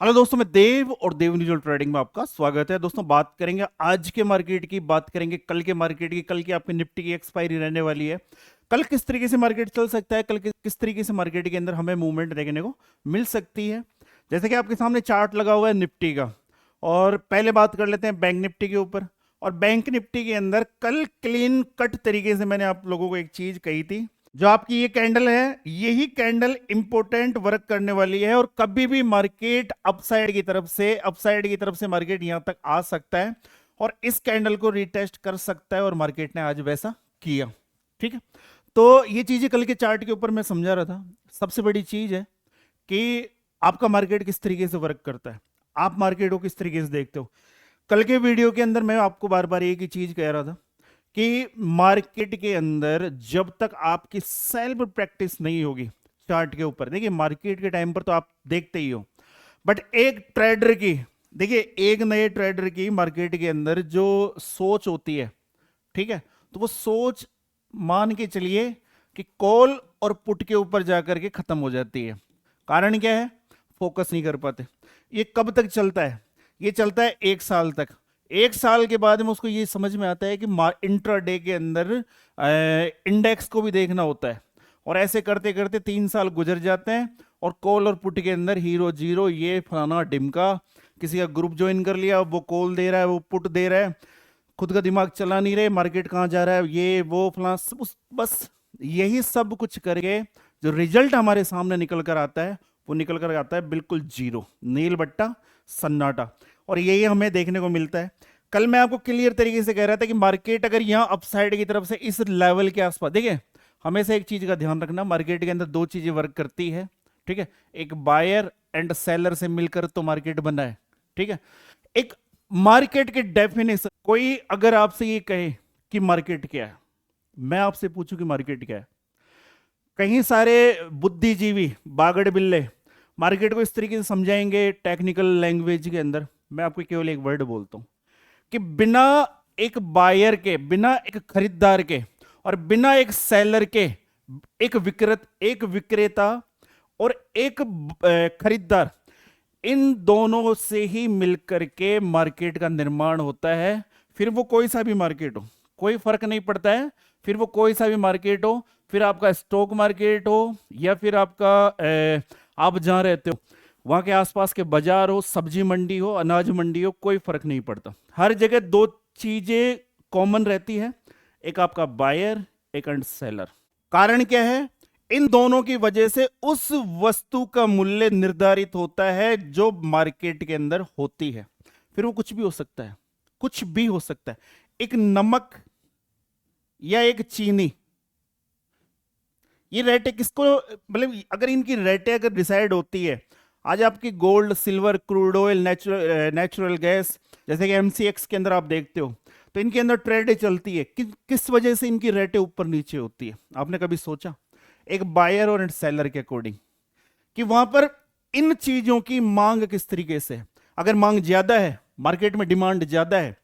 Hello दोस्तों, मैं देव और देव इंडिविजुअल ट्रेडिंग में आपका स्वागत है। दोस्तों, बात करेंगे आज के मार्केट की, बात करेंगे कल के मार्केट की। कल की आपकी निफ्टी की एक्सपायरी रहने वाली है। कल किस तरीके से मार्केट चल सकता है, कल किस तरीके से मार्केट के अंदर हमें मूवमेंट देखने को मिल सकती है। जैसे कि आपके सामने चार्ट लगा हुआ है निफ्टी का, और पहले बात कर लेते हैं बैंक निफ्टी के ऊपर। और बैंक निफ्टी के अंदर कल क्लीन कट तरीके से मैंने आप लोगों को एक चीज कही थी, जो आपकी ये कैंडल है, यही कैंडल इंपोर्टेंट वर्क करने वाली है। और कभी भी मार्केट अपसाइड की तरफ से मार्केट यहां तक आ सकता है और इस कैंडल को रिटेस्ट कर सकता है, और मार्केट ने आज वैसा किया। ठीक है, तो ये चीजें कल के चार्ट के ऊपर मैं समझा रहा था। सबसे बड़ी चीज है कि आपका मार्केट किस तरीके से वर्क करता है, आप मार्केट को किस तरीके से देखते हो। कल के वीडियो के अंदर मैं आपको बार बार एक ही चीज कह रहा था कि मार्केट के अंदर जब तक आपकी सेल्फ प्रैक्टिस नहीं होगी चार्ट के ऊपर, देखिए मार्केट के टाइम पर तो आप देखते ही हो, बट एक ट्रेडर की, देखिए एक नए ट्रेडर की मार्केट के अंदर जो सोच होती है, ठीक है, तो वो सोच मान के चलिए कि कॉल और पुट के ऊपर जाकर के खत्म हो जाती है। कारण क्या है? फोकस नहीं कर पाते। ये कब तक चलता है? ये चलता है 1 साल तक। 1 साल के बाद में उसको ये समझ में आता है कि इंट्राडे के अंदर इंडेक्स को भी देखना होता है, और ऐसे करते करते 3 साल गुजर जाते हैं। और कॉल और पुट के अंदर हीरो जीरो, ये फलाना डिमका, किसी का ग्रुप ज्वाइन कर लिया, वो कॉल दे रहा है, वो पुट दे रहा है, खुद का दिमाग चला नहीं रहे, मार्केट कहाँ जा रहा है, ये वो फलाना बस यही सब कुछ करके जो रिजल्ट हमारे सामने निकल कर आता है, वो निकल कर आता है बिल्कुल जीरो, नील बट्टा, सन्नाटा। और यही हमें देखने को मिलता है। कल मैं आपको क्लियर तरीके से कह रहा था कि मार्केट अगर यहां अपसाइड की तरफ से इस लेवल के आसपास, देखिए हमेशा एक चीज का ध्यान रखना, मार्केट के अंदर दो चीजें वर्क करती है। ठीक है, एक बायर एंड सेलर से मिलकर तो मार्केट बना है। ठीक है, एक मार्केट की डेफिनेशन, कोई अगर आपसे ये कहे कि मार्केट क्या है, मैं आपसे पूछूं कि मार्केट क्या है, कहीं सारे बुद्धिजीवी बागड़ बिल्ले मार्केट को इस तरीके से समझाएंगे टेक्निकल लैंग्वेज के अंदर। मैं आपको केवल एक वर्ड बोलता हूं कि बिना एक बायर के, बिना एक खरीदार के, और बिना एक सेलर के, एक विक्रेता और एक खरीदार, इन दोनों से ही मिलकर के मार्केट का निर्माण होता है। फिर वो कोई सा भी मार्केट हो, कोई फर्क नहीं पड़ता है। फिर वो कोई सा भी मार्केट हो, फिर आपका स्टॉक मार्केट हो, या फिर आपका आप जहां रहते हो वहां के आसपास के बाजार हो, सब्जी मंडी हो, अनाज मंडी हो, कोई फर्क नहीं पड़ता। हर जगह दो चीजें कॉमन रहती है, एक आपका बायर, एक एंड सेलर। कारण क्या है? इन दोनों की वजह से उस वस्तु का मूल्य निर्धारित होता है जो मार्केट के अंदर होती है। फिर वो कुछ भी हो सकता है, कुछ भी हो सकता है। एक नमक या एक चीनी, ये रेटें किसको, मतलब अगर इनकी रेटें अगर डिसाइड होती है, आज आपकी gold, silver, crude oil, natural gas, जैसे कि एमसीएक्स के अंदर आप देखते हो, तो इनके अंदर ट्रेडें चलती है। किस वजह से इनकी रेटें ऊपर नीचे होती है? आपने कभी सोचा? एक बायर और सेलर के अकॉर्डिंग, कि वहां पर इन चीजों की मांग किस तरीके से है। अगर मांग ज्यादा है, मार्केट में डिमांड ज्यादा है,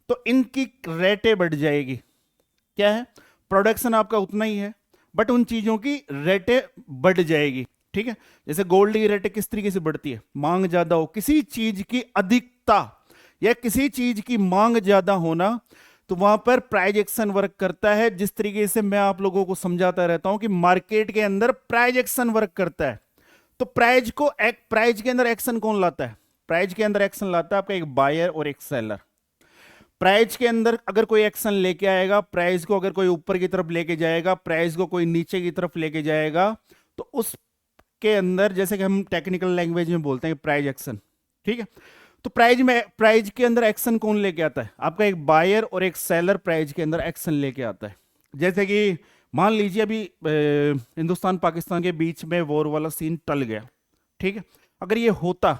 तो इनकी रेटें बढ़ जाएगी। क्या है? प्रोडक्शन आपका उतना ही है, बट उन चीजों की रेटें बढ़ जाएगी। ठीक है, जैसे गोल्ड की रेटें किस तरीके से बढ़ती है? मांग ज्यादा हो, किसी चीज की अधिकता या किसी चीज की मांग ज्यादा होना, तो वहां पर प्राइस एक्शन वर्क करता है। जिस तरीके से मैं आप लोगों को समझाता रहता हूं कि मार्केट के अंदर प्राइस एक्शन वर्क करता है, तो प्राइस के अंदर एक्शन कौन लाता है? प्राइस के अंदर एक्शन लाता है आपका एक बायर और एक सेलर। प्राइस के अंदर अगर कोई एक्शन लेके आएगा, प्राइस को अगर कोई ऊपर की तरफ लेके जाएगा, प्राइस को कोई नीचे की तरफ लेके जाएगा, तो उसके अंदर, जैसे कि हम टेक्निकल लैंग्वेज में बोलते हैं, प्राइस एक्शन। ठीक है, तो प्राइस के अंदर एक्शन कौन लेके आता है? आपका एक बायर और एक सेलर प्राइस के अंदर एक्शन लेके आता है। जैसे कि मान लीजिए अभी हिंदुस्तान पाकिस्तान के बीच में वॉर वाला सीन टल गया। ठीक है, अगर ये होता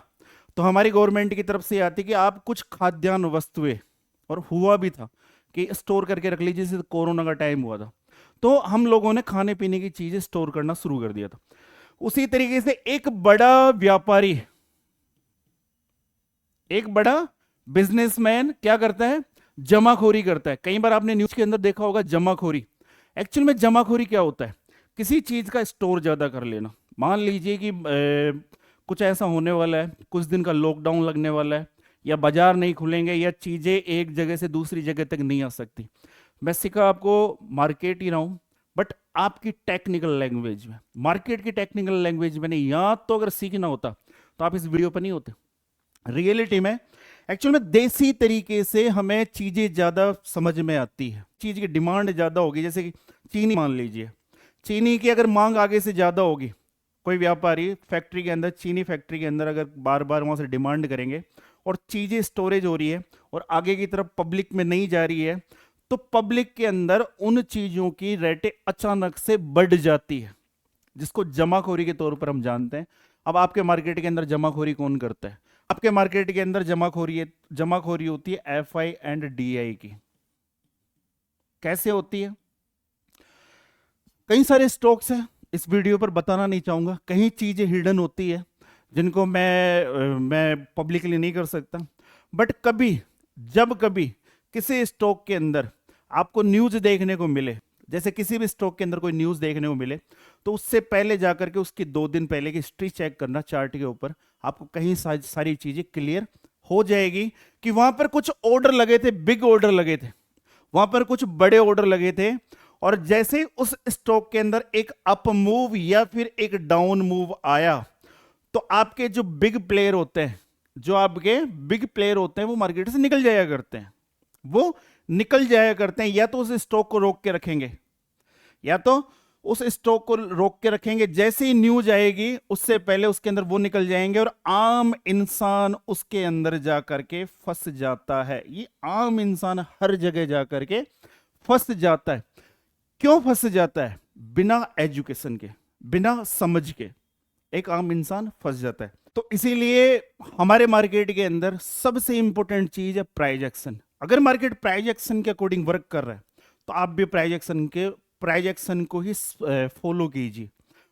तो हमारी गवर्नमेंट की तरफ से आती कि आप कुछ खाद्यान्न वस्तुएं, और हुआ भी था कि स्टोर करके रख लीजिए, जैसे कोरोना का टाइम हुआ था, तो हम लोगों ने खाने पीने की चीजें स्टोर करना शुरू कर दिया था। उसी तरीके से एक बड़ा व्यापारी, एक बड़ा बिजनेसमैन क्या करता है? जमाखोरी करता है। कई बार आपने न्यूज के अंदर देखा होगा जमाखोरी। एक्चुअल में जमाखोरी क्या होता है? किसी चीज का स्टोर ज्यादा कर लेना। मान लीजिए कि कुछ ऐसा होने वाला है, कुछ दिन का लॉकडाउन लगने वाला है, या बाजार नहीं खुलेंगे, या चीजें एक जगह से दूसरी जगह तक नहीं आ सकती। मैं सिखा आपको मार्केट ही रहा हूं, बट आपकी टेक्निकल लैंग्वेज में, मार्केट की टेक्निकल लैंग्वेज में नहीं। या तो अगर सीखना होता तो आप इस वीडियो पर नहीं होते। रियलिटी में एक्चुअल में देसी तरीके से हमें चीजें ज्यादा समझ में आती है, चीज की डिमांड ज्यादा होगी। जैसे कि चीनी मान लीजिए, चीनी की अगर मांग आगे से ज्यादा होगी, कोई व्यापारी फैक्ट्री के अंदर, चीनी फैक्ट्री के अंदर अगर बार बार वहां से डिमांड करेंगे और चीजें स्टोरेज हो रही है और आगे की तरफ पब्लिक में नहीं जा रही है, तो पब्लिक के अंदर उन चीजों की रेटें अचानक से बढ़ जाती है, जिसको जमाखोरी के तौर पर हम जानते हैं। अब आपके मार्केट के अंदर जमाखोरी कौन करता है? आपके मार्केट के अंदर जमाखोरी होती है FI&DI की। कैसे होती है? कई सारे स्टॉक्स हैं, इस वीडियो पर बताना नहीं चाहूंगा, कहीं चीजें हिडन होती है जिनको मैं पब्लिकली नहीं कर सकता। बट जब कभी किसी स्टॉक के अंदर आपको न्यूज देखने को मिले, जैसे किसी भी स्टॉक के अंदर कोई न्यूज देखने को मिले, तो उससे पहले जाकर के उसकी 2 दिन पहले की हिस्ट्री चेक करना चार्ट के ऊपर, आपको कहीं सारी चीजें क्लियर हो जाएगी कि वहां पर कुछ ऑर्डर लगे थे, बिग ऑर्डर लगे थे, वहां पर कुछ बड़े ऑर्डर लगे थे। और जैसे उस स्टॉक के अंदर एक अप मूव या फिर एक डाउन मूव आया, तो आपके जो बिग प्लेयर होते हैं, वो मार्केट से निकल जाया करते हैं। या तो उस स्टॉक को रोक के रखेंगे, जैसे ही न्यूज आएगी उससे पहले उसके अंदर वो निकल जाएंगे, और आम इंसान उसके अंदर जाकर के फंस जाता है। ये आम इंसान हर जगह जाकर के फंस जाता है। क्यों फंस जाता है? बिना एजुकेशन के, बिना समझ के एक आम इंसान फंस जाता है। तो इसीलिए हमारे मार्केट के अंदर सबसे इंपॉर्टेंट चीज है प्राइस एक्शन। अगर मार्केट प्राइस एक्शन के अकॉर्डिंग वर्क कर रहा है, तो आप भी प्राइस एक्शन को ही फॉलो कीजिए।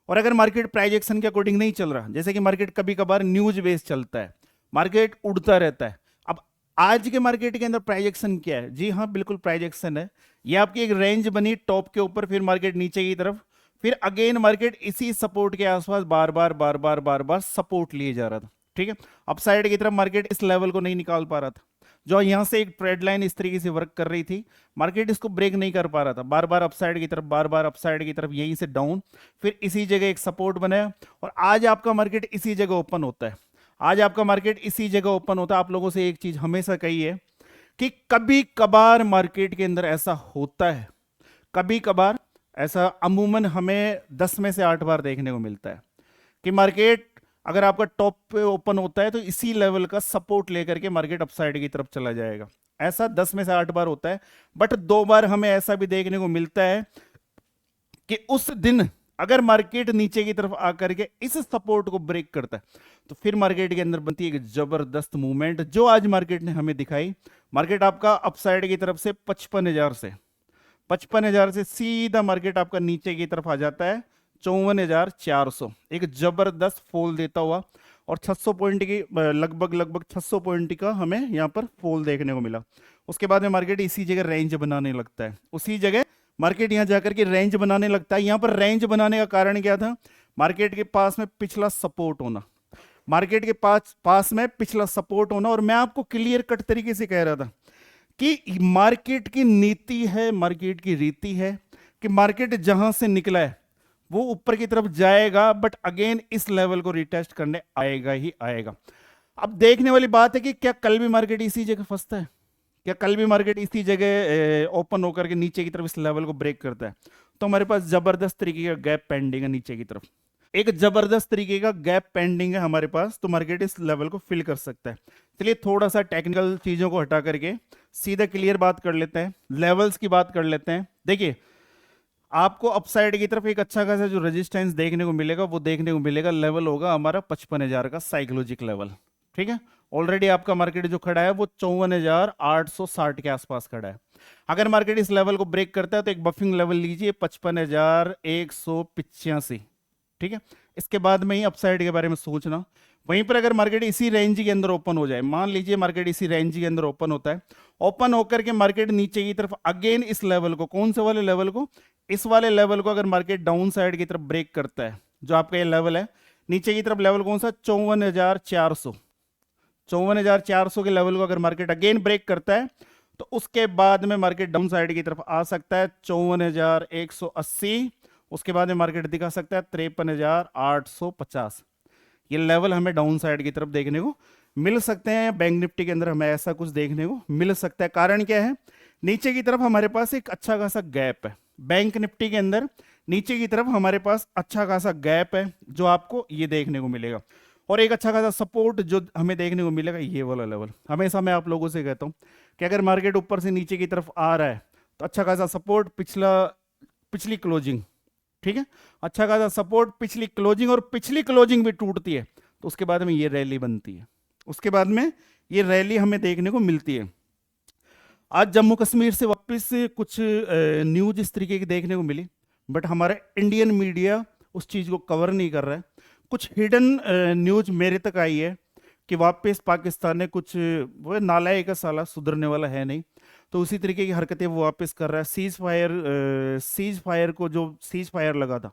और अगर मार्केट प्राइस एक्शन के अकॉर्डिंग नहीं चल रहा, जैसे कि मार्केट कभी कभार न्यूज बेस चलता है, मार्केट उड़ता रहता है। अब आज के मार्केट के अंदर प्राइस एक्शन क्या है? जी हाँ, बिल्कुल प्राइस एक्शन है। ये आपकी एक रेंज बनी टॉप के ऊपर, फिर मार्केट नीचे की तरफ, फिर अगेन मार्केट इसी सपोर्ट के आसपास बार बार सपोर्ट लिए जा रहा था। ठीक है, अपसाइड की तरफ मार्केट इस लेवल को नहीं निकाल पा रहा था। जो यहां से एक ट्रेड लाइन इस तरीके से वर्क कर रही थी, मार्केट इसको ब्रेक नहीं कर पा रहा था, बार बार अपसाइड की तरफ, यहीं से डाउन, फिर इसी जगह एक सपोर्ट बनाया, और आज आपका मार्केट इसी जगह ओपन होता है। आप लोगों से एक चीज हमेशा कही है कि कभी कभार मार्केट के अंदर ऐसा होता है, कभी कभार ऐसा अमूमन हमें 10 में से 8 बार देखने को मिलता है कि मार्केट अगर आपका टॉप पे ओपन होता है तो इसी लेवल का सपोर्ट लेकर के मार्केट अपसाइड की तरफ चला जाएगा। ऐसा 10 में से 8 बार होता है। बट 2 बार हमें ऐसा भी देखने को मिलता है कि उस दिन अगर मार्केट नीचे की तरफ आकर के इस सपोर्ट को ब्रेक करता है, तो फिर मार्केट के अंदर बनती है एक जबरदस्त मूवमेंट, जो आज मार्केट ने हमें दिखाई। मार्केट आपका अपसाइड की तरफ से 55,000 से सीधा मार्केट आपका नीचे की तरफ आ जाता है 54,400, एक जबरदस्त फॉल देता हुआ, और 600 पॉइंट की लगभग 600 पॉइंट का हमें यहां पर फॉल देखने को मिला। उसके बाद में मार्केट इसी जगह रेंज बनाने लगता है, यहां जाकर के रेंज बनाने लगता है। यहां पर रेंज बनाने का कारण क्या था? मार्केट के पास में पिछला सपोर्ट होना, और मैं आपको क्लियर कट तरीके से कह रहा था कि मार्केट की नीति है, मार्केट की रीति है कि मार्केट जहां से निकला है वो ऊपर की तरफ जाएगा, बट अगेन इस लेवल को रिटेस्ट करने आएगा ही आएगा। अब देखने वाली बात है कि क्या कल भी मार्केट इसी जगह फंसता है? क्या कल भी मार्केट इसी जगह ओपन होकर के नीचे की तरफ इस लेवल को ब्रेक करता है? तो हमारे पास जबरदस्त तरीके का गैप पेंडिंग है, नीचे की तरफ एक जबरदस्त तरीके का गैप पेंडिंग है हमारे पास, तो मार्केट इस लेवल को फिल कर सकता है। चलिए थोड़ा सा टेक्निकल चीजों को हटा करके सीधा क्लियर बात कर लेते हैं, लेवल्स की बात कर लेते हैं। देखिए, आपको अपसाइड की तरफ एक अच्छा खासा जो रेजिस्टेंस देखने को मिलेगा, लेवल होगा हमारा 55,000 का साइकोलॉजिक लेवल। ठीक है, ऑलरेडी आपका मार्केट जो खड़ा है वो 54,860 के आसपास खड़ा है। अगर मार्केट इस लेवल को ब्रेक करता है तो एक बफिंग लेवल लीजिए 55,185। ठीक है, इसके बाद में ही अपसाइड के बारे में सोचना। वहीं पर अगर मार्केट इसी रेंज के अंदर ओपन हो जाए, मान लीजिए मार्केट इसी रेंज के अंदर ओपन होता है, ओपन होकर के मार्केट नीचे की तरफ अगेन इस लेवल को, कौन से वाले लेवल को? इस वाले लेवल को अगर मार्केट डाउन साइड की तरफ ब्रेक करता है, जो आपका ये लेवल है, नीचे की तरफ लेवल कौन सा, 54,400। 54,400 के लेवल को अगर मार्केट अगेन ब्रेक करता है तो उसके बाद में मार्केट डाउन साइड की तरफ आ सकता है 54,180। उसके बाद में मार्केट दिखा सकता है 53,850। ये लेवल हमें डाउन साइड की तरफ देखने को मिल सकते हैं। बैंक निफ्टी के अंदर हमें ऐसा कुछ देखने को मिल सकता है। कारण क्या है, नीचे की तरफ हमारे पास एक अच्छा खासा गैप है। बैंक निफ्टी के अंदर नीचे की तरफ हमारे पास अच्छा खासा गैप है जो आपको ये देखने को मिलेगा, और एक अच्छा खासा सपोर्ट जो हमें देखने को मिलेगा ये वाला लेवल। हमेशा मैं आप लोगों से कहता हूं कि अगर मार्केट ऊपर से नीचे की तरफ आ रहा है तो अच्छा खासा सपोर्ट पिछली क्लोजिंग, ठीक है, अच्छा खासा सपोर्ट पिछली क्लोजिंग, और पिछली क्लोजिंग भी टूटती है तो उसके बाद में ये रैली बनती है, उसके बाद में ये रैली हमें देखने को मिलती है। आज जम्मू कश्मीर से वापस कुछ न्यूज इस तरीके की देखने को मिली, बट हमारा इंडियन मीडिया उस चीज़ को कवर नहीं कर रहा है। कुछ हिडन न्यूज मेरे तक आई है कि वापस पाकिस्तान ने कुछ, वो नालायक का साला सुधरने वाला है नहीं, तो उसी तरीके की हरकतें वो वापस कर रहा है। सीज फायर को, जो सीज फायर लगा था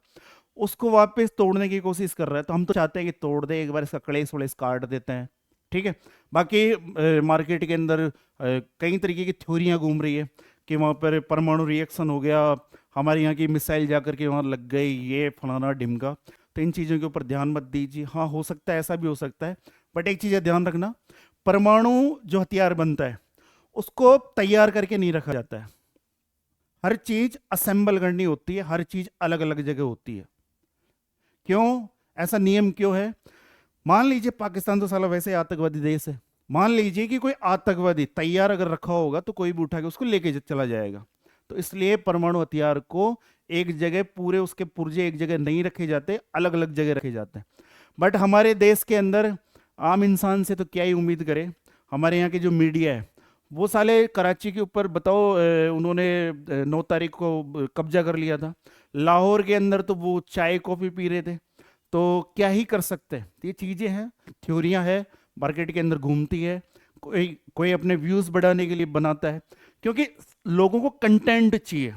उसको वापस तोड़ने की कोशिश कर रहा है। तो हम तो चाहते हैं कि तोड़ दे, एक बार इसका कलेश वलेस काट देते हैं, ठीक है। बाकी मार्केट के अंदर कई तरीके की थ्योरियां घूम रही है कि वहाँ पर परमाणु रिएक्शन हो गया, हमारे यहाँ की मिसाइल जाकर के वहाँ लग गई, ये फलाना ढिमका। तो इन चीज़ों के ऊपर ध्यान मत दीजिए। हाँ, हो सकता है, ऐसा भी हो सकता है, बट एक चीज़ ध्यान रखना, परमाणु जो हथियार बनता है उसको तैयार करके नहीं रखा जाता है। हर चीज़ असेंबल करनी होती है, हर चीज़ अलग अलग जगह होती है। क्यों ऐसा नियम क्यों है? मान लीजिए पाकिस्तान तो साला वैसे आतंकवादी देश है, मान लीजिए कि कोई आतंकवादी तैयार अगर रखा होगा तो कोई भी उठा के उसको लेके चला जाएगा। तो इसलिए परमाणु हथियार को एक जगह, पूरे उसके पुर्जे एक जगह नहीं रखे जाते, अलग अलग जगह रखे जाते हैं। बट हमारे देश के अंदर आम इंसान से तो क्या ही उम्मीद करे। हमारे यहाँ की जो मीडिया है वो साले कराची के ऊपर बताओ, उन्होंने 9 तारीख को कब्जा कर लिया था। लाहौर के अंदर तो वो चाय कॉफ़ी पी रहे थे। तो क्या ही कर सकते हैं, ये चीज़ें हैं, थ्योरियां है, मार्केट के अंदर घूमती है। कोई कोई अपने व्यूज़ बढ़ाने के लिए बनाता है, क्योंकि लोगों को कंटेंट चाहिए,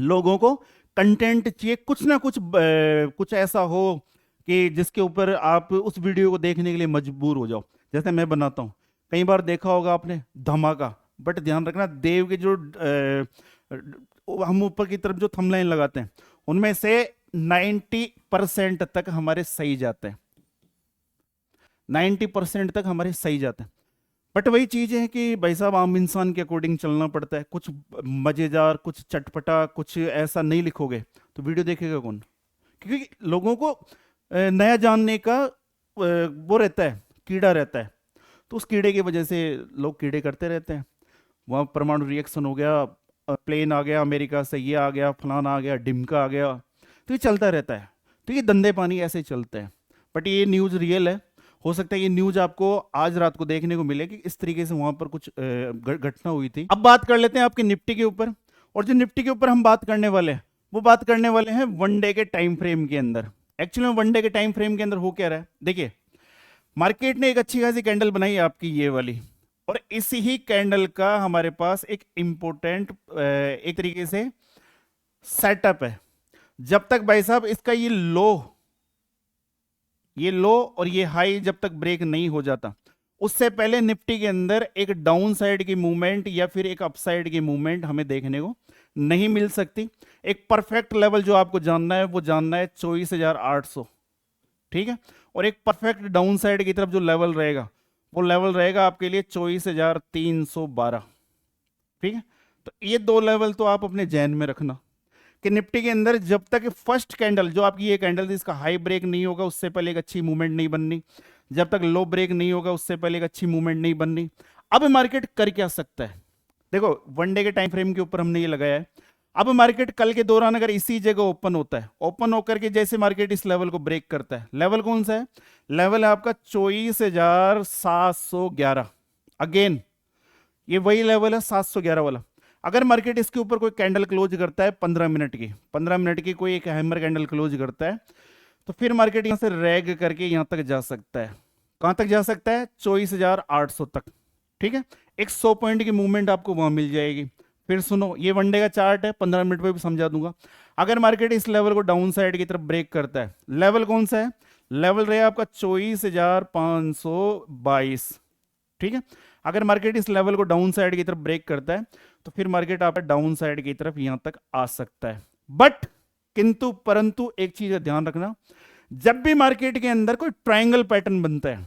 लोगों को कंटेंट चाहिए, कुछ ना कुछ कुछ ऐसा हो कि जिसके ऊपर आप उस वीडियो को देखने के लिए मजबूर हो जाओ। जैसे मैं बनाता हूँ, कई बार देखा होगा आपने धमाका, बट ध्यान रखना देव के जो हम ऊपर की तरफ जो थंबनेल लगाते हैं उनमें से 90% तक हमारे सही जाते हैं, 90% तक हमारे सही जाते हैं। बट वही चीज़ है कि भाई साहब आम इंसान के अकॉर्डिंग चलना पड़ता है। कुछ मज़ेदार, कुछ चटपटा, कुछ ऐसा नहीं लिखोगे तो वीडियो देखेगा कौन? क्योंकि लोगों को नया जानने का वो रहता है, कीड़ा रहता है। तो उस कीड़े की वजह से लोग कीड़े करते रहते हैं। वहाँ परमाणु रिएक्शन हो गया, प्लेन आ गया अमेरिका से, ये आ गया, फलाना आ गया, ढिमका आ गया, तो ये चलता रहता है। तो ये धंधे पानी ऐसे चलते हैं। बट ये न्यूज़ रियल है। हो सकता है ये न्यूज़ आपको आज रात को देखने को मिले कि इस तरीके से वहाँ पर कुछ घटना हुई थी। अब बात कर लेते हैं आपके निफ्टी के ऊपर। और जो निफ्टी के ऊपर हम बात करने वाले हैं वो बात करने वाले हैं वन डे के टाइम फ्रेम के अंदर। एक्चुअली में वन डे के टाइम फ्रेम के अंदर हो क्या रहा है, देखिए मार्केट ने एक अच्छी खासी कैंडल बनाई आपकी ये वाली, और इसी ही कैंडल का हमारे पास एक इंपॉर्टेंट एक तरीके से सेटअप है। जब तक भाई साहब इसका ये लो और ये हाई जब तक ब्रेक नहीं हो जाता, उससे पहले निफ्टी के अंदर एक डाउन साइड की मूवमेंट या फिर एक अपसाइड की मूवमेंट हमें देखने को नहीं मिल सकती। एक परफेक्ट लेवल जो आपको जानना है वो जानना है 24,800, ठीक है। और एक परफेक्ट डाउन साइड की तरफ जो लेवल रहेगा वो लेवल रहेगा आपके लिए 24,312, ठीक है। तो ये दो लेवल तो आप अपने जहन में रखना कि निफ्टी के अंदर जब तक फर्स्ट कैंडल जो आपकी ये कैंडल थी इसका हाई ब्रेक नहीं होगा उससे पहले एक अच्छी मूवमेंट नहीं बननी, जब तक लो ब्रेक नहीं होगा उससे पहले एक अच्छी मूवमेंट नहीं बननी। अब मार्केट कर क्या सकता है, देखो वन डे के टाइम फ्रेम के ऊपर हमने ये लगाया है। अब मार्केट कल के दौरान अगर इसी जगह ओपन होता है, ओपन होकर के जैसे मार्केट इस लेवल को ब्रेक करता है, लेवल कौन सा है, लेवल है आपका 24,711। अगेन ये वही लेवल है 711 वाला। अगर मार्केट इसके ऊपर कोई कैंडल क्लोज करता है 15 मिनट की कोई एक हैमर कैंडल क्लोज करता है, तो फिर मार्केट यहां से रैग करके यहां तक जा सकता है। कहां तक जा सकता है? 24,800 तक, ठीक है। एक 100 पॉइंट की मूवमेंट आपको वहां मिल जाएगी। फिर सुनो, ये वन डे का चार्ट है, 15 मिनट पे भी समझा दूंगा। अगर मार्केट इस लेवल को डाउन साइड की तरफ ब्रेक करता है, लेवल कौन सा है, लेवल रहे आपका 24,522। ठीक है, अगर मार्केट इस लेवल को डाउन साइड की तरफ ब्रेक करता है तो फिर मार्केट आपका डाउन साइड की तरफ यहां तक आ सकता है। बट किंतु परंतु एक चीज का ध्यान रखना, जब भी मार्केट के अंदर कोई ट्रायंगल पैटर्न बनता है,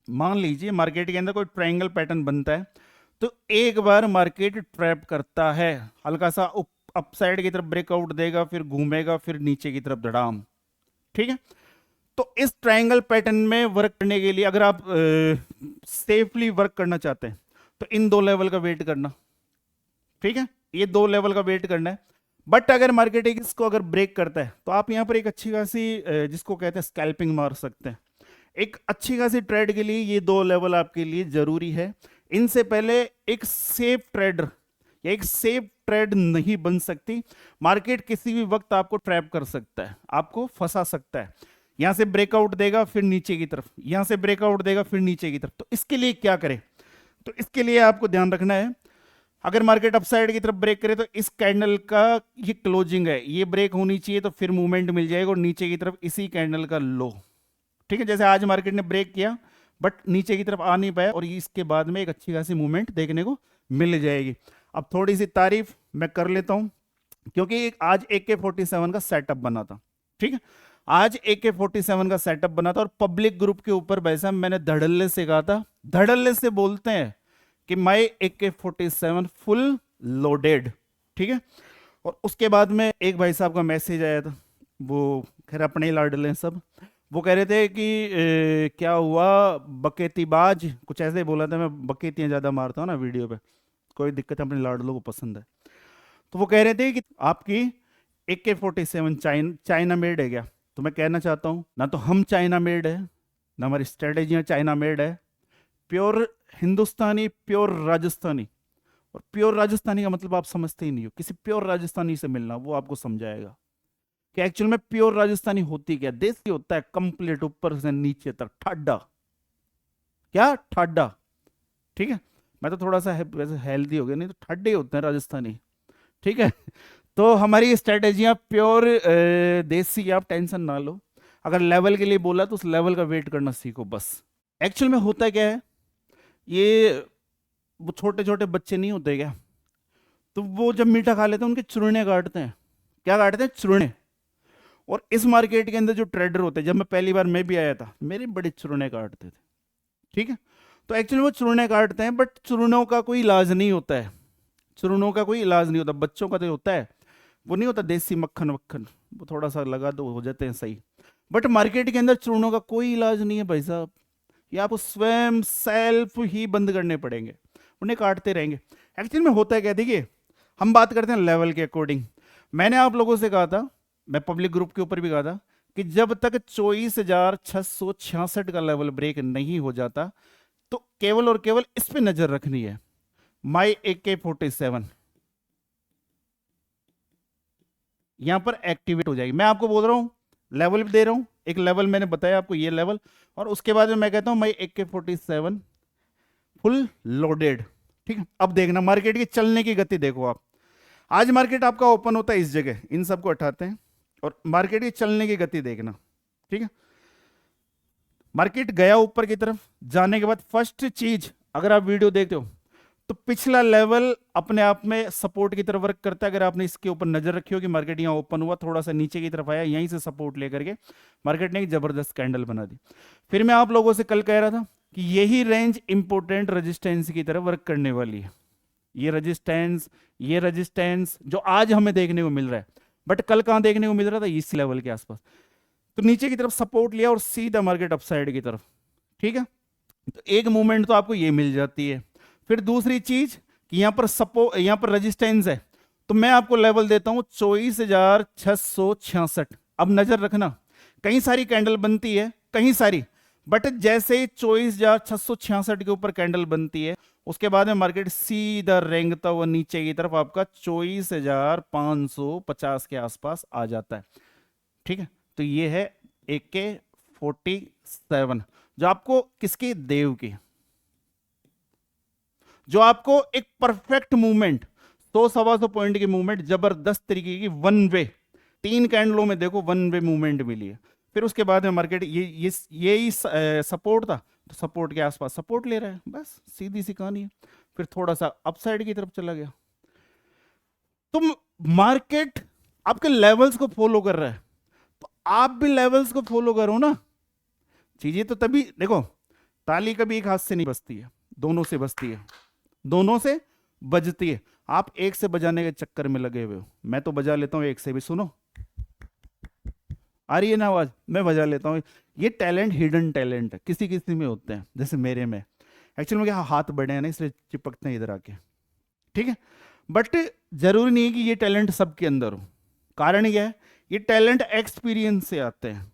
मान लीजिए मार्केट के अंदर कोई ट्रायंगल पैटर्न बनता है, तो एक बार मार्केट ट्रैप करता है, हल्का सा अपसाइड की तरफ ब्रेकआउट देगा, फिर घूमेगा, फिर नीचे की तरफ धड़ाम। ठीक है, तो इस ट्रायंगल पैटर्न में वर्क करने के लिए अगर आप सेफली वर्क करना चाहते हैं तो इन दो लेवल का वेट करना। ठीक है, ये दो लेवल का वेट करना है। बट अगर मार्केट इसको अगर ब्रेक करता है तो आप यहां पर एक अच्छी खासी जिसको कहते हैं स्कैल्पिंग मार सकते हैं। एक अच्छी खासी ट्रेड के लिए ये दो लेवल आपके लिए जरूरी है। इनसे पहले एक सेफ ट्रेडर या एक सेफ ट्रेड नहीं बन सकती। मार्केट किसी भी वक्त आपको ट्रैप कर सकता है, आपको फंसा सकता है। यहां से ब्रेकआउट देगा फिर नीचे की तरफ, यहां से ब्रेकआउट देगा फिर नीचे की तरफ। तो इसके लिए क्या करें? तो इसके लिए आपको ध्यान रखना है, अगर मार्केट अपसाइड की तरफ ब्रेक करे तो इस कैंडल का ये क्लोजिंग है, ये ब्रेक होनी चाहिए, तो फिर मूवमेंट मिल जाएगा और नीचे की तरफ इसी कैंडल का लो। ठीक है, जैसे आज मार्केट ने ब्रेक किया बट नीचे की तरफ आ नहीं पाया और इसके बाद में एक अच्छी खासी मूवमेंट देखने को मिल जाएगी। अब थोड़ी सी तारीफ मैं कर लेता हूं, क्योंकि आज AK47 का सेटअप बना था। ठीक है, आज AK47 का सेटअप बना था और पब्लिक ग्रुप के ऊपर भाई साहब मैंने धड़ल्ले से कहा था, धड़ल्ले से बोलते हैं कि माई AK47 फुल लोडेड। ठीक है, और उसके बाद में एक भाई साहब का मैसेज आया था, वो खैर अपने ही लाडले सब, वो कह रहे थे कि क्या हुआ बकेतीबाज, कुछ ऐसे ही बोला था। मैं बकेतियां ज़्यादा मारता हूँ ना वीडियो पे, कोई दिक्कत अपने लाडलों को पसंद है। तो वो कह रहे थे कि आपकी AK47 चाइना मेड है क्या? तो मैं कहना चाहता हूँ, ना तो हम चाइना मेड है, ना हमारी स्ट्रेटेजियाँ चाइना मेड है। प्योर हिंदुस्तानी, प्योर राजस्थानी। और प्योर राजस्थानी का मतलब आप समझते ही नहीं हो, किसी प्योर राजस्थानी से मिलना, वो आपको समझाएगा कि एक्चुअल में प्योर राजस्थानी होती क्या। देसी होता है कंप्लीट ऊपर से नीचे तक ठाडा, क्या ठाडा। ठीक है, मैं तो थोड़ा सा वैसे हेल्दी हो गया, नहीं तो ठाडे होते हैं राजस्थानी। ठीक है, तो हमारी स्ट्रेटेजियां प्योर देसी, आप टेंशन ना लो। अगर लेवल के लिए बोला तो उस लेवल का वेट करना सीखो बस। एक्चुअल में होता क्या है, ये वो छोटे छोटे बच्चे नहीं होते क्या, तो वो जब मीठा खा लेते हैं उनके चूरने काटते हैं। क्या काटते हैं? चूरने। और इस मार्केट के अंदर जो ट्रेडर होते हैं, जब मैं पहली बार मैं भी आया था, मेरे बड़े चूरने काटते थे। ठीक है, तो एक्चुअली वो चूरने काटते हैं, बट चूरनों का कोई इलाज नहीं होता है। चूरनों का कोई इलाज नहीं होता, बच्चों का तो होता है, वो नहीं होता देसी मक्खन वक्खन, वो थोड़ा सा लगा दो हो जाते हैं सही। बट मार्केट के अंदर चूर्णों का कोई इलाज नहीं है भाई साहब, ये आपको स्वयं सेल्फ ही बंद करने पड़ेंगे, उन्हें काटते रहेंगे। एक्चुअली में होता है क्या, देखिए हम बात करते हैं लेवल के अकॉर्डिंग। मैंने आप लोगों से कहा था, मैं पब्लिक ग्रुप के ऊपर भी कहा था, कि जब तक 24,666 का लेवल ब्रेक नहीं हो जाता तो केवल और केवल इस पे नजर रखनी है, माई AK47 यहां पर एक्टिवेट हो जाएगी। मैं आपको बोल रहा हूं, लेवल भी दे रहा हूं, एक लेवल मैंने बताया आपको, ये लेवल, और उसके बाद में मैं कहता हूं माई AK47 फुल लोडेड। ठीक है, अब देखना मार्केट की चलने की गति देखो आप। आज मार्केट आपका ओपन होता है इस जगह, इन सबको हटाते हैं, और मार्केट की चलने की गति देखना। ठीक है, मार्केट गया ऊपर की तरफ, जाने के बाद फर्स्ट चीज, अगर आप वीडियो देखते हो तो पिछला लेवल अपने आप में सपोर्ट की तरफ वर्क करता है। अगर आपने इसके ऊपर नजर रखी हो कि मार्केट यहां ओपन हुआ, थोड़ा सा नीचे की तरफ आया, यहीं से सपोर्ट लेकर के मार्केट ने एक जबरदस्त कैंडल बना दी। फिर मैं आप लोगों से कल कह रहा था कि यही रेंज इंपोर्टेंट रेजिस्टेंस की तरफ वर्क करने वाली है। ये रेजिस्टेंस जो आज हमें देखने को मिल रहा है, बट कल कहां देखने को मिल रहा था? इस लेवल के आसपास। तो नीचे की तरफ सपोर्ट लिया और सीधा मार्केट अपसाइड की तरफ। ठीक है, तो एक मूवमेंट तो आपको ये मिल जाती है। फिर दूसरी चीज कि यहां पर रेजिस्टेंस है, तो मैं आपको लेवल देता हूं 24,666। अब नजर रखना, कई सारी कैंडल बनती है, कहीं सारी, बट जैसे 24,666 के ऊपर कैंडल बनती है, उसके बाद में मार्केट सीधा रेंगता हुआ नीचे की तरफ आपका 24,550 के आसपास आ जाता है। ठीक है, तो ये है AK47, जो आपको किसकी, देव की, जो आपको एक परफेक्ट मूवमेंट, 100-125 पॉइंट की मूवमेंट, जबरदस्त तरीके की वन वे, 3 कैंडलों में देखो वन वे मूवमेंट मिली है। फिर उसके बाद में मार्केट ये ही सपोर्ट था, तो सपोर्ट के आसपास सपोर्ट ले रहा है, बस सीधी सी कहानी है। फिर थोड़ा सा अपसाइड की तरफ चला गया। तुम मार्केट आपके लेवल्स को फॉलो कर रहा है, तो आप भी लेवल्स को फॉलो करो ना। चीजें तो तभी देखो, ताली कभी एक हाथ से नहीं बजती है, दोनों से बजती है, दोनों से बजती है। आप एक से बजाने के चक्कर में लगे हुए हो, मैं तो बजा लेता हूं एक से भी, सुनो आ रही है ना आवाज, मैं बजा लेता हूँ। ये टैलेंट हिडन टैलेंट है, किसी किसी में होते हैं, जैसे मेरे में एक्चुअली मेरे हाथ बड़े हैं ना, इसलिए चिपकते हैं इधर आके, ठीक है। बट जरूरी नहीं है कि ये टैलेंट सबके अंदर हो। कारण क्या है, ये टैलेंट एक्सपीरियंस से आते हैं,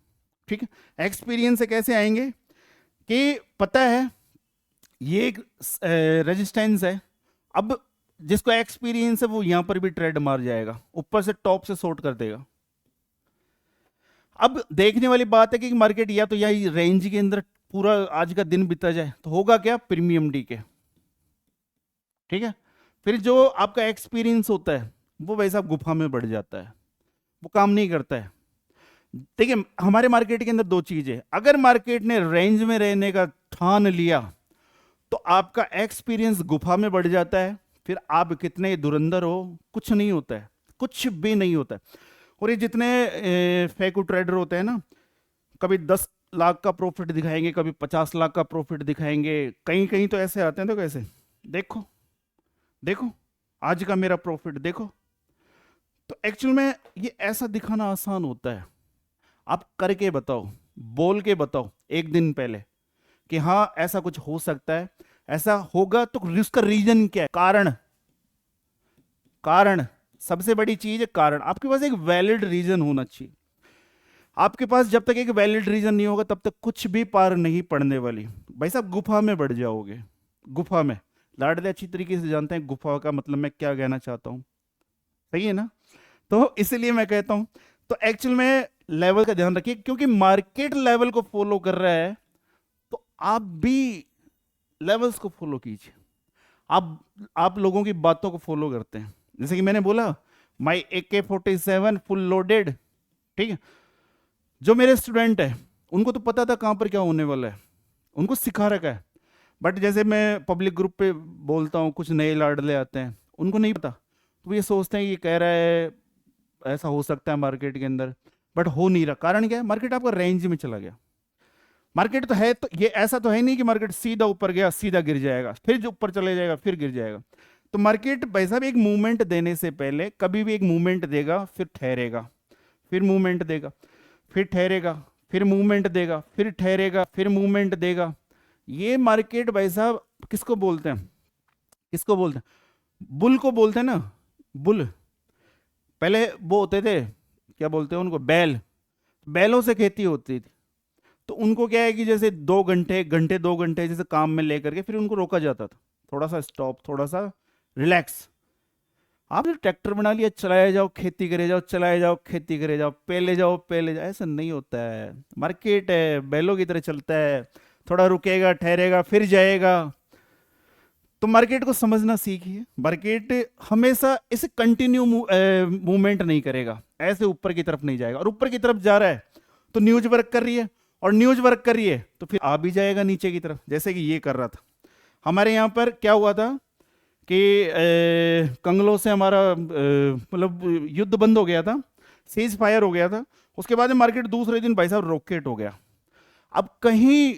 ठीक है। एक्सपीरियंस से कैसे आएंगे कि पता है ये एक रेजिस्टेंस है, अब जिसको एक्सपीरियंस है वो यहां पर भी ट्रेड मार जाएगा, ऊपर से टॉप से शॉर्ट कर देगा। अब देखने वाली बात है कि मार्केट या तो यही रेंज के अंदर पूरा आज का दिन बीता जाए, तो होगा क्या, प्रीमियम डी के, ठीक है। फिर जो आपका एक्सपीरियंस होता है वो वैसा गुफा में बढ़ जाता है, वो काम नहीं करता है। देखिए हमारे मार्केट के अंदर दो चीजें, अगर मार्केट ने रेंज में रहने का ठान लिया तो आपका एक्सपीरियंस गुफा में बढ़ जाता है, फिर आप कितने धुरंधर हो कुछ नहीं होता है, कुछ भी नहीं होता है। और ये जितने फेकू ट्रेडर होते हैं ना, कभी 10 लाख का प्रॉफिट दिखाएंगे, कभी 50 लाख का प्रॉफिट दिखाएंगे, कहीं कहीं तो ऐसे आते हैं, तो कैसे देखो देखो आज का मेरा प्रॉफिट देखो। तो एक्चुअल में ये ऐसा दिखाना आसान होता है, आप करके बताओ, बोल के बताओ एक दिन पहले कि हाँ ऐसा कुछ हो सकता है, ऐसा होगा, तो उसका रीजन क्या है, कारण। कारण सबसे बड़ी चीज है, कारण। आपके पास एक वैलिड रीजन होना चाहिए। आपके पास जब तक एक वैलिड रीजन नहीं होगा तब तक कुछ भी पार नहीं पड़ने वाली। भाई साहब गुफा में बढ़ जाओगे, गुफा में। लाडले अच्छी तरीके से जानते हैं गुफा का मतलब मैं क्या कहना चाहता हूं, सही है ना। तो इसलिए मैं कहता हूं, तो एक्चुअल में लेवल का ध्यान रखिए, क्योंकि मार्केट लेवल को फॉलो कर रहा है, तो आप भी लेवल्स को फॉलो कीजिए। आप लोगों की बातों को फॉलो करते हैं, जैसे कि मैंने बोला माई AK-47 फुल लोडेड, ठीक है। जो मेरे स्टूडेंट है उनको तो पता था कहां पर क्या होने वाला है, उनको सिखा रखा है। बट जैसे मैं पब्लिक ग्रुप पे बोलता हूँ, कुछ नए लाडले आते हैं, उनको नहीं पता, तो ये सोचते हैं ये कह रहा है ऐसा हो सकता है मार्केट के अंदर, बट हो नहीं रहा। कारण क्या है, मार्केट आपका रेंज में चला गया। मार्केट तो है, तो ये ऐसा तो है नहीं कि मार्केट सीधा ऊपर गया सीधा गिर जाएगा, फिर जो ऊपर चले जाएगा फिर गिर जाएगा। तो मार्केट भाई साहब एक मूवमेंट देने से पहले कभी भी एक मूवमेंट देगा, फिर ठहरेगा, फिर मूवमेंट देगा, फिर ठहरेगा, फिर मूवमेंट देगा, फिर ठहरेगा, फिर मूवमेंट देगा। ये मार्केट भाई साहब किसको बोलते हैं, किसको बोलते हैं, बुल को बोलते हैं ना, बुल। पहले वो होते थे, क्या बोलते हैं उनको, बैल। बैलों से खेती होती थी, तो उनको क्या है कि जैसे 2 घंटे जैसे काम में लेकर के फिर उनको रोका जाता था, थोड़ा सा स्टॉप, थोड़ा सा रिलैक्स। आपने ट्रैक्टर बना लिया, चलाए जाओ खेती करे जाओ, चलाए जाओ खेती करे जाओ, पहले जाओ पहले जाओ, ऐसा नहीं होता है। मार्केट है बैलों की तरह चलता है, थोड़ा रुकेगा ठहरेगा फिर जाएगा। तो मार्केट को समझना सीखिए। मार्केट हमेशा इसे कंटिन्यू मूवमेंट नहीं करेगा, ऐसे ऊपर की तरफ नहीं जाएगा। और ऊपर की तरफ जा रहा है तो न्यूज वर्क कर रही है, और न्यूज वर्क कर रही है तो फिर आ भी जाएगा नीचे की तरफ, जैसे कि ये कर रहा था। हमारे यहाँ पर क्या हुआ था कि कंगलो से हमारा मतलब युद्ध बंद हो गया था, सीज फायर हो गया था। उसके बाद मार्केट दूसरे दिन भाई साहब रॉकेट हो गया। अब कहीं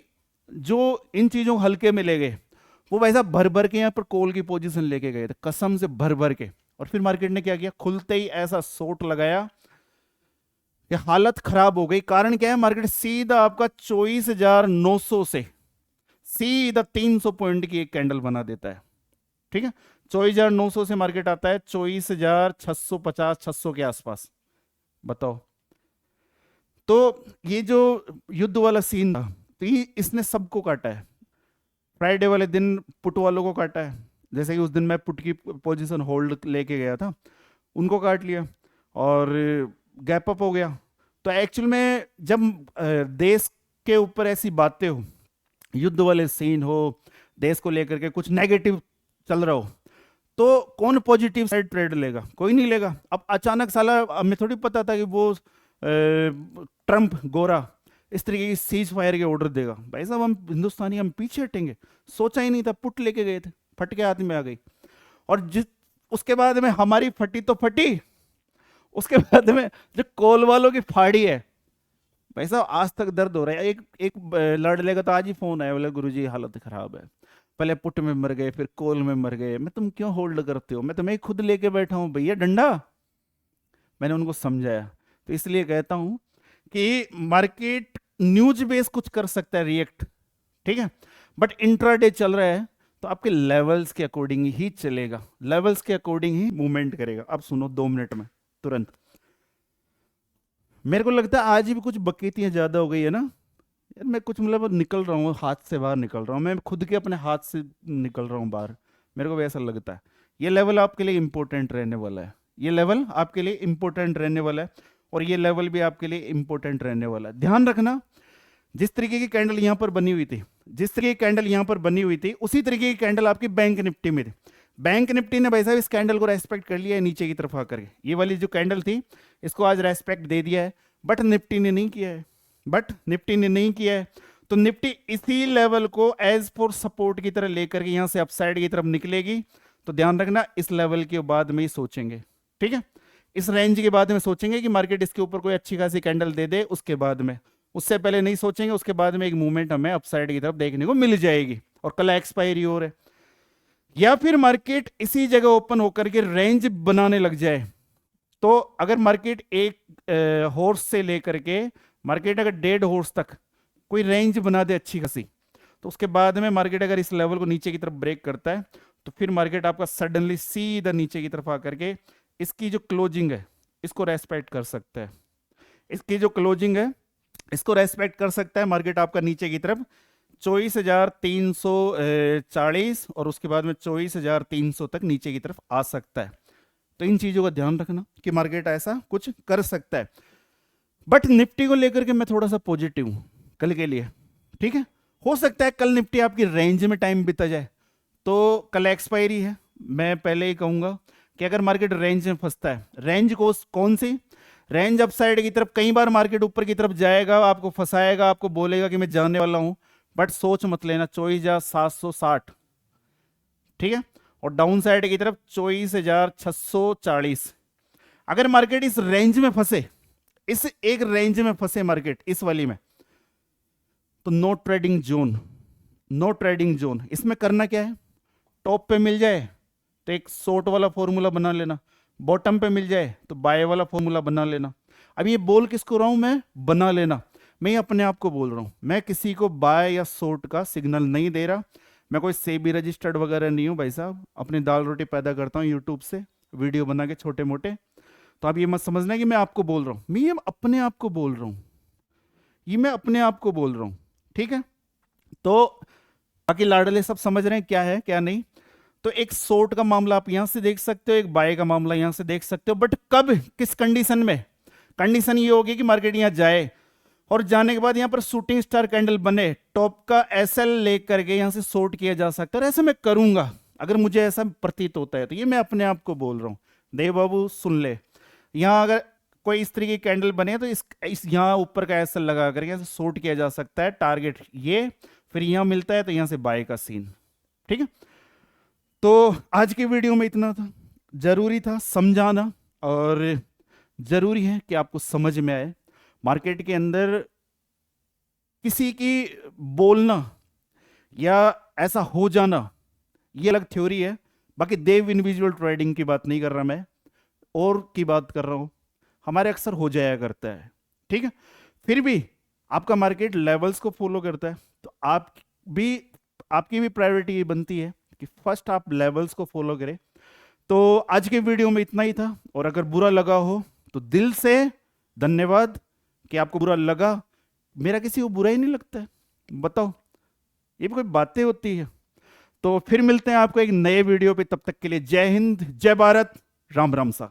जो इन चीजों को हल्के में ले गए, वो भाई साहब भर भर के यहाँ पर कॉल की पोजीशन लेके गए थे, कसम से भर भर के। और फिर मार्केट ने क्या किया, खुलते ही ऐसा शॉर्ट लगाया कि हालत खराब हो गई। कारण क्या है, मार्केट सीधा आपका 24,900 से सीधा 300 पॉइंट की एक कैंडल बना देता है, ठीक है। 24,900 से मार्केट आता है 24,650 600 के आसपास, बताओ। तो ये जो युद्ध वाला सीन था, तो ये इसने सबको काटा है। फ्राइडे वाले दिन पुट वालों को काटा है, जैसे कि उस दिन मैं पुट की पोजीशन होल्ड लेके गया था, उनको काट लिया और गैप अप हो गया। तो एक्चुअल में जब देश के ऊपर ऐसी बातें हो, युद्ध वाले सीन हो, देश को लेकर के कुछ नेगेटिव चल रहा हो, तो कौन पॉजिटिव साइड ट्रेड लेगा, कोई नहीं लेगा। अब अचानक साला हमें थोड़ी पता था कि वो ट्रंप गोरा इस तरीके की सीज फायर के ऑर्डर देगा, भाई साहब हम हिंदुस्तानी हम पीछे हटेंगे? सोचा ही नहीं था, पुट लेके गए थे, फट के हाथ में आ गई। और जिस उसके बाद में हमारी फटी तो फटी, उसके बाद में जो कोल वालों की फाड़ी है, भाई साहब आज तक दर्द हो रहा है। एक एक लड़ लेगा तो आज ही फोन आया, बोले गुरुजी हालत खराब है, पहले पुट में मर गए फिर कोल में मर गए। मैं तुम क्यों होल्ड करते हो, मैं तुम्हें खुद लेके बैठा हूं भैया डंडा। मैंने उनको समझाया। तो इसलिए कहता हूं कि मार्केट न्यूज बेस कुछ कर सकता है, रिएक्ट, ठीक है, बट इंट्राडे चल रहा है तो आपके लेवल्स के अकॉर्डिंग ही चलेगा, लेवल्स के अकॉर्डिंग ही मूवमेंट करेगा। अब सुनो 2 मिनट में तुरंत। मेरे को लगता है आज भी कुछ बकेतियां ज्यादा हो गई है ना यार, मैं कुछ मतलब निकल रहा हूँ, हाथ से बाहर निकल रहा हूँ, मैं खुद के अपने हाथ से निकल रहा हूँ बाहर, मेरे को भी ऐसा लगता है। ये लेवल आपके लिए इंपॉर्टेंट रहने वाला है, ये लेवल आपके लिए इंपॉर्टेंट रहने वाला है, और ये लेवल भी आपके लिए इंपॉर्टेंट रहने वाला है। ध्यान रखना, जिस तरीके की कैंडल यहां पर बनी हुई थी, जिस तरीके की कैंडल यहां पर बनी हुई थी, उसी तरीके की कैंडल आपकी बैंक निफ्टी में थी। बैंक निफ्टी ने भाई साहब इस कैंडल को रेस्पेक्ट कर लिया है नीचे की तरफ आकर के, ये वाली जो कैंडल थी इसको आज रेस्पेक्ट दे दिया है, बट निफ्टी ने नहीं किया है, बट निफ्टी ने नहीं किया है। तो निफ्टी इसी लेवल को एज फॉर सपोर्ट की तरह लेकर के यहां से अपसाइड की तरफ निकलेगी। तो ध्यान रखना, इस लेवल के बाद में ही सोचेंगे, ठीक है, इस रेंज के बाद में सोचेंगे कि मार्केट इसके ऊपर कोई अच्छी खासी कैंडल दे दे, उसके बाद में, उससे पहले नहीं सोचेंगे। उसके बाद में एक मूवमेंट हमें अपसाइड की तरफ देखने को मिल जाएगी, और कल एक्सपायरी हो रहा है, या फिर मार्केट इसी जगह ओपन होकर के रेंज बनाने लग जाए। तो अगर मार्केट एक हॉर्स से लेकर के मार्केट अगर 1.5 हॉर्स तक कोई रेंज बना दे अच्छी खासी, तो उसके बाद में मार्केट अगर इस लेवल को नीचे की तरफ ब्रेक करता है, तो फिर मार्केट आपका सडनली सीधा नीचे की तरफ आकर के इसकी जो क्लोजिंग है इसको रेस्पेक्ट कर सकता है, इसकी जो क्लोजिंग है इसको रेस्पेक्ट कर सकता है। मार्केट आपका नीचे की तरफ 24,340 और उसके बाद में 24,300 तक नीचे की तरफ आ सकता है। तो इन चीजों का ध्यान रखना कि मार्केट ऐसा कुछ कर सकता है। बट निफ्टी को लेकर के मैं थोड़ा सा पॉजिटिव हूं कल के लिए, ठीक है। हो सकता है कल निफ्टी आपकी रेंज में टाइम बीता जाए, तो कल एक्सपायरी है, मैं पहले ही कहूंगा कि अगर मार्केट रेंज में फंसता है, रेंज को कौन सी रेंज, अपसाइड की तरफ, कई बार मार्केट ऊपर की तरफ जाएगा, आपको फंसाएगा, आपको बोलेगा कि मैं जाने वाला हूं, बट सोच मत लेना 24,760, ठीक है, और डाउन साइड की तरफ 24,640। अगर मार्केट इस रेंज में फंसे, इस एक रेंज में फंसे मार्केट इस वाली में, तो no trading zone, no trading zone. इसमें करना क्या है, टॉप पे मिल जाए तो एक शॉर्ट वाला फॉर्मूला बना लेना, बॉटम पे मिल जाए तो बाय वाला फॉर्मूला बना लेना। अब ये बोल किसको रहा हूं मैं, बना लेना, मैं अपने आप को बोल रहा हूं, मैं किसी को बाय या शॉर्ट का सिग्नल नहीं दे रहा, मैं कोई सेबी रजिस्टर्ड वगैरह नहीं हूं भाई साहब, अपनी दाल रोटी पैदा करता हूं यूट्यूब से वीडियो बना के छोटे मोटे। तो आप ये मत समझना कि मैं आपको बोल रहा हूं, मैं ये अपने आप को बोल रहा हूं, ये मैं अपने आप को बोल रहा हूं, ठीक है। तो बाकी लाडले सब समझ रहे हैं क्या है क्या नहीं। तो एक शॉर्ट का मामला आप यहां से देख सकते हो, एक बाय का मामला यहां से देख सकते हो, बट कब, किस कंडीशन में, कंडीशन ये होगी कि मार्केट यहां जाए और जाने के बाद यहां पर शूटिंग स्टार कैंडल बने, टॉप का एसएल लेकर के यहां से शॉर्ट किया जा सकता है, और ऐसा मैं करूंगा अगर मुझे ऐसा प्रतीत होता है। तो ये मैं अपने आप को बोल रहा हूं, देव बाबू सुन ले, यहां अगर कोई इस तरीके की कैंडल बने तो इस यहां ऊपर का एसएल लगा करके यहां से शॉर्ट किया जा सकता है, टारगेट ये, फिर यहां मिलता है तो यहां से बाय का सीन, ठीक है। तो आज की वीडियो में इतना था, जरूरी था समझाना, और जरूरी है कि आपको समझ में आए। मार्केट के अंदर किसी की बोलना या ऐसा हो जाना ये अलग थ्योरी है, बाकी देव इंडिविजुअल ट्रेडिंग की बात नहीं कर रहा मैं, और की बात कर रहा हूं, हमारे अक्सर हो जाया करता है, ठीक है। फिर भी आपका मार्केट लेवल्स को फॉलो करता है, तो आपकी भी प्रायोरिटी बनती है कि फर्स्ट आप लेवल्स को फॉलो करें। तो आज के वीडियो में इतना ही था, और अगर बुरा लगा हो तो दिल से धन्यवाद कि आपको बुरा लगा, मेरा किसी को बुरा ही नहीं लगता है, बताओ, ये भी कोई बातें होती है। तो फिर मिलते हैं आपको एक नए वीडियो पे, तब तक के लिए जय हिंद, जय भारत, राम राम सा।